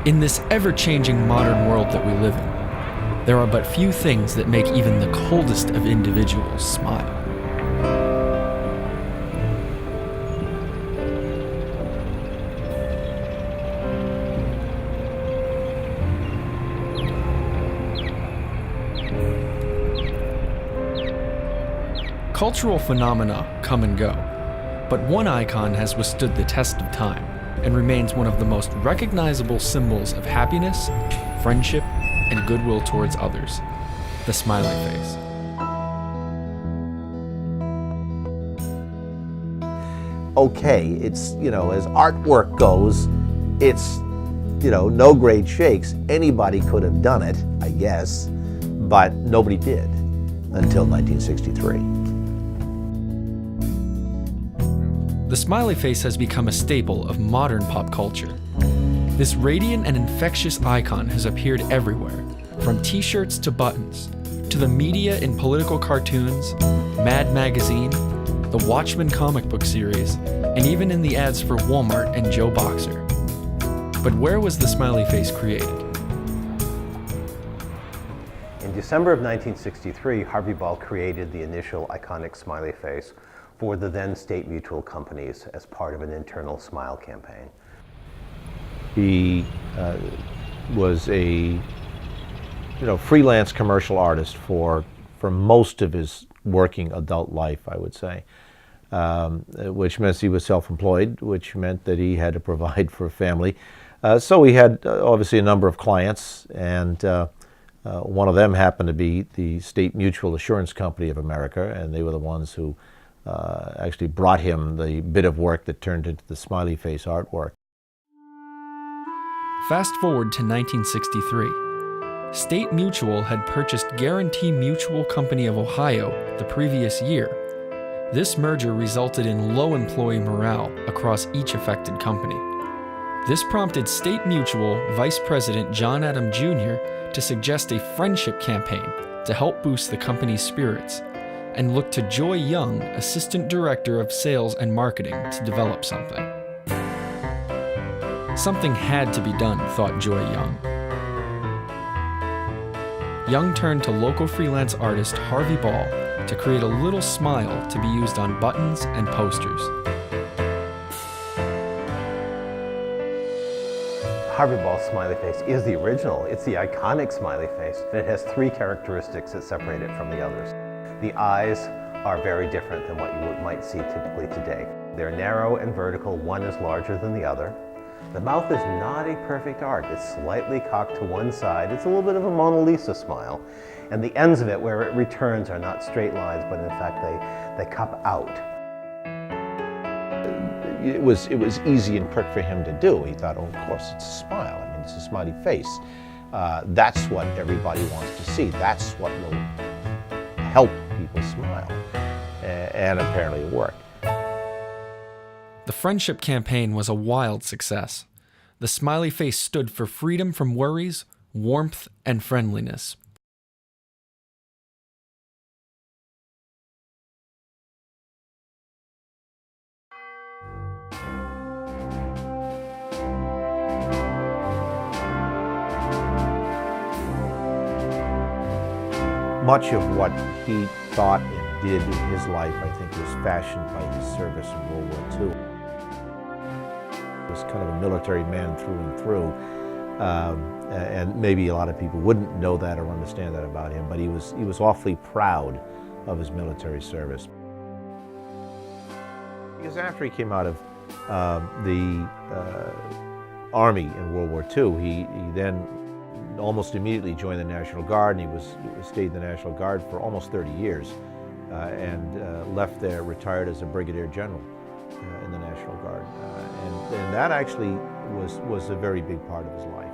In this ever-changing modern world that we live in, there are but few things that make even the coldest of individuals smile. Cultural phenomena come and go, but one icon has withstood the test of time and remains one of the most recognizable symbols of happiness, friendship, and goodwill towards others: the smiley face. Okay, it's, as artwork goes, it's, no great shakes. Anybody could have done it, I guess, but nobody did until 1963. The smiley face has become a staple of modern pop culture. This radiant and infectious icon has appeared everywhere, from t-shirts to buttons, to the media in political cartoons, Mad Magazine, the Watchmen comic book series, and even in the ads for Walmart and Joe Boxer. But where was the smiley face created? In December of 1963, Harvey Ball created the initial iconic smiley face for the then State Mutual companies as part of an internal smile campaign. He was a freelance commercial artist for most of his working adult life, I would say, which meant he was self-employed, which meant that he had to provide for a family. So he had obviously a number of clients, and one of them happened to be the State Mutual Assurance Company of America, and they were the ones who actually brought him the bit of work that turned into the smiley face artwork. Fast forward to 1963. State Mutual had purchased Guarantee Mutual Company of Ohio the previous year. This merger resulted in low employee morale across each affected company. This prompted State Mutual Vice President John Adam Jr. to suggest a friendship campaign to help boost the company's spirits, and looked to Joy Young, Assistant Director of Sales and Marketing, to develop something. Something had to be done, thought Joy Young. Young turned to local freelance artist Harvey Ball to create a little smile to be used on buttons and posters. Harvey Ball's smiley face is the original. It's the iconic smiley face, and it has three characteristics that separate it from the others. The eyes are very different than what you might see typically today. They're narrow and vertical, one is larger than the other. The mouth is not a perfect arc. It's slightly cocked to one side. It's a little bit of a Mona Lisa smile. And the ends of it, where it returns, are not straight lines, but in fact they cup out. It was easy and quick for him to do. He thought, of course, it's a smile. I mean, it's a smiley face. That's what everybody wants to see. That's what will help people smile. And apparently it worked. The friendship campaign was a wild success. The smiley face stood for freedom from worries, warmth, and friendliness. Much of what he thought and did in his life, I think, was fashioned by his service in World War II. He was kind of a military man through and through, and maybe a lot of people wouldn't know that or understand that about him, but he was awfully proud of his military service. Because after he came out of the Army in World War II, he then almost immediately joined the National Guard, and he stayed in the National Guard for almost 30 years, and left there, retired as a brigadier general in the National Guard, and that actually was a very big part of his life.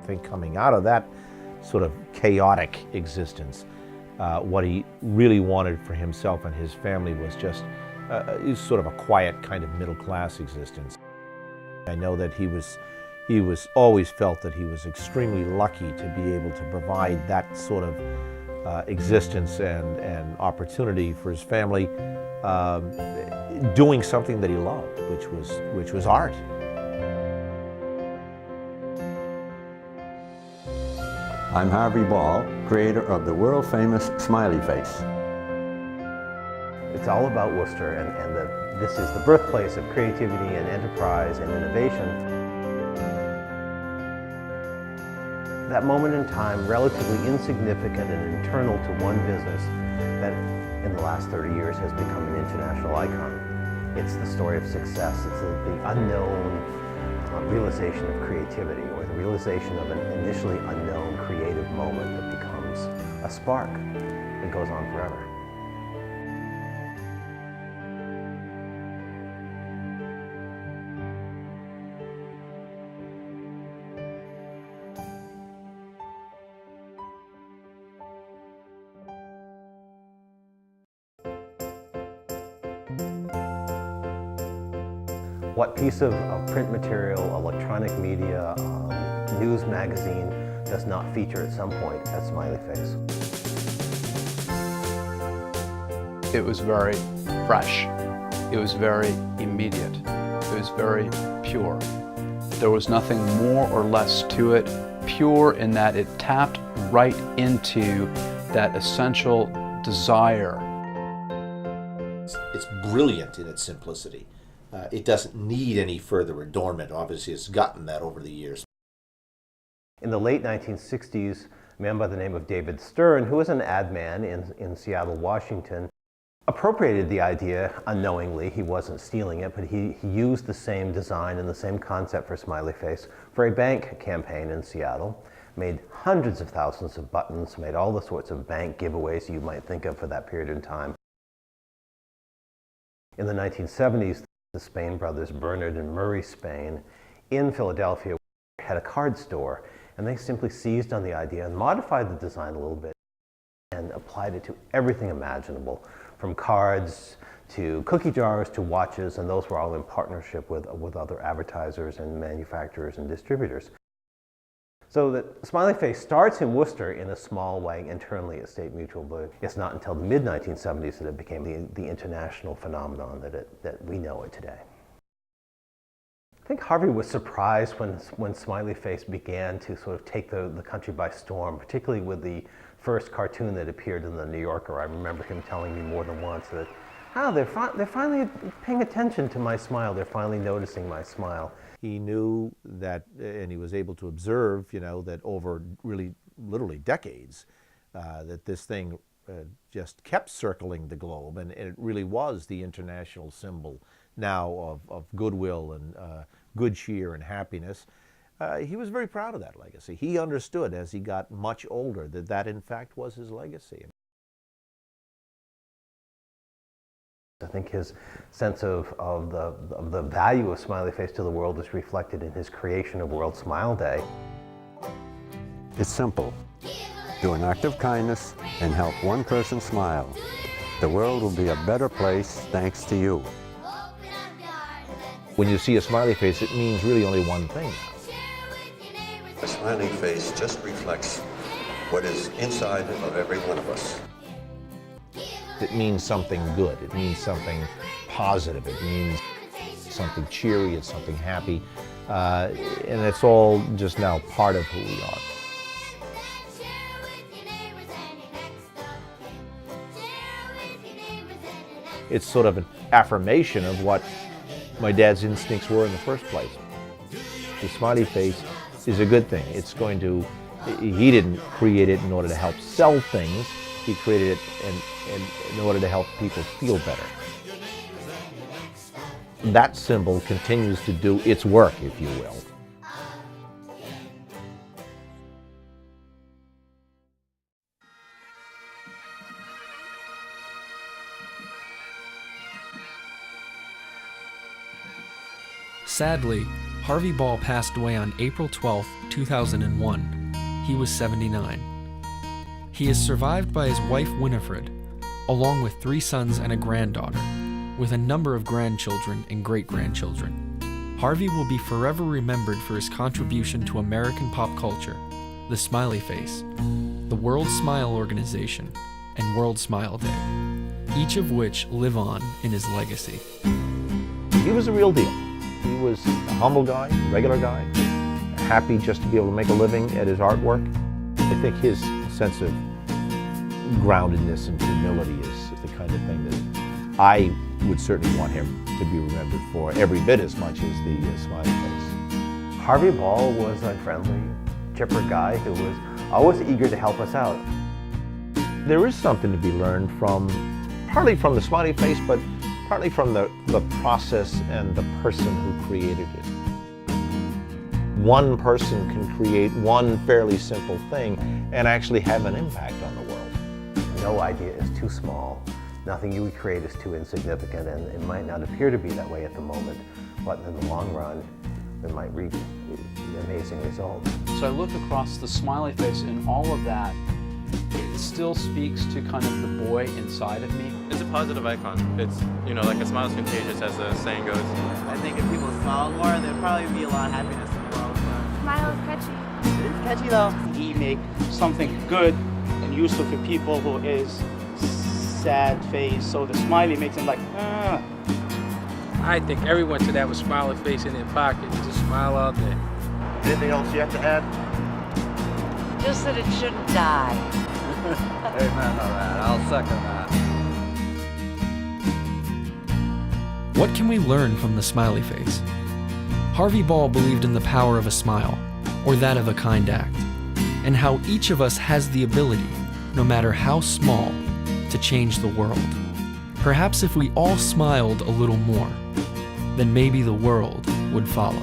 I think coming out of that sort of chaotic existence, what he really wanted for himself and his family was just sort of a quiet kind of middle-class existence. I know that he always felt that he was extremely lucky to be able to provide that sort of existence and opportunity for his family. doing something that he loved, which was art. I'm Harvey Ball, creator of the world-famous smiley face. It's all about Worcester, and this is the birthplace of creativity and enterprise and innovation. That moment in time, relatively insignificant and internal to one business, that in the last 30 years has become an international icon. It's the story of success. It's the unknown realization of creativity, or the realization of an initially unknown creative moment that becomes a spark that goes on forever. What piece of print material, electronic media, news magazine does not feature at some point a smiley face? It was very fresh. It was very immediate. It was very pure. There was nothing more or less to it, pure in that it tapped right into that essential desire. It's brilliant in its simplicity. It doesn't need any further adornment. Obviously, it's gotten that over the years. In the late 1960s, a man by the name of David Stern, who was an ad man in Seattle, Washington, appropriated the idea unknowingly. He wasn't stealing it, but he used the same design and the same concept for smiley face for a bank campaign in Seattle, made hundreds of thousands of buttons, made all the sorts of bank giveaways you might think of for that period in time. In the 1970s, the Spain brothers, Bernard and Murray Spain, in Philadelphia, had a card store, and they simply seized on the idea and modified the design a little bit and applied it to everything imaginable, from cards to cookie jars to watches, and those were all in partnership with other advertisers and manufacturers and distributors. So the smiley face starts in Worcester in a small way internally at State Mutual, but it's not until the mid-1970s that it became the international phenomenon that we know it today. I think Harvey was surprised when smiley face began to sort of take the country by storm, particularly with the first cartoon that appeared in the New Yorker. I remember him telling me more than once that, they're finally paying attention to my smile. They're finally noticing my smile. He knew that, and he was able to observe, that over really literally decades, that this thing just kept circling the globe, and it really was the international symbol now of goodwill and good cheer and happiness. He was very proud of that legacy. He understood as he got much older that in fact was his legacy. I think his sense of the value of smiley face to the world is reflected in his creation of World Smile Day. It's simple. Do an act of kindness and help one person smile. The world will be a better place thanks to you. When you see a smiley face, it means really only one thing. A smiling face just reflects what is inside of every one of us. It means something good. It means something positive. It means something cheery. It's something happy. And it's all just now part of who we are. It's sort of an affirmation of what my dad's instincts were in the first place. The smiley face is a good thing. It's going to, he didn't create it in order to help sell things. He created it in order to help people feel better. That symbol continues to do its work, if you will. Sadly, Harvey Ball passed away on April 12, 2001. He was 79. He is survived by his wife Winifred, along with 3 sons and a granddaughter, with a number of grandchildren and great-grandchildren. Harvey will be forever remembered for his contribution to American pop culture, the Smiley Face, the World Smile Organization, and World Smile Day. each of which live on in his legacy. He was a real deal. He was a humble guy, a regular guy, happy just to be able to make a living at his artwork. I think his sense of groundedness and humility is the kind of thing that I would certainly want him to be remembered for every bit as much as the smiley face. Harvey Ball was a friendly, chipper guy who was always eager to help us out. There is something to be learned from, partly from the smiley face, but partly from the process and the person who created it. One person can create one fairly simple thing and actually have an impact on the world. No idea is too small. Nothing you would create is too insignificant, and it might not appear to be that way at the moment, but in the long run, it might reap amazing results. So I look across the smiley face, and all of that, it still speaks to kind of the boy inside of me. It's a positive icon. It's, you know, like a smile is contagious, as the saying goes. I think if people smiled more, there'd probably be a lot of happiness in the world. Smile is catchy. It is catchy though. He make something good and useful for people who is sad face, so the smiley makes him like, ah. I think everyone should have a smiley face in their pocket. Just smile all day. Anything else you have to add? Just that it shouldn't die. Amen to that. I'll second that. What can we learn from the smiley face? Harvey Ball believed in the power of a smile, or that of a kind act, and how each of us has the ability, no matter how small, to change the world. Perhaps if we all smiled a little more, then maybe the world would follow.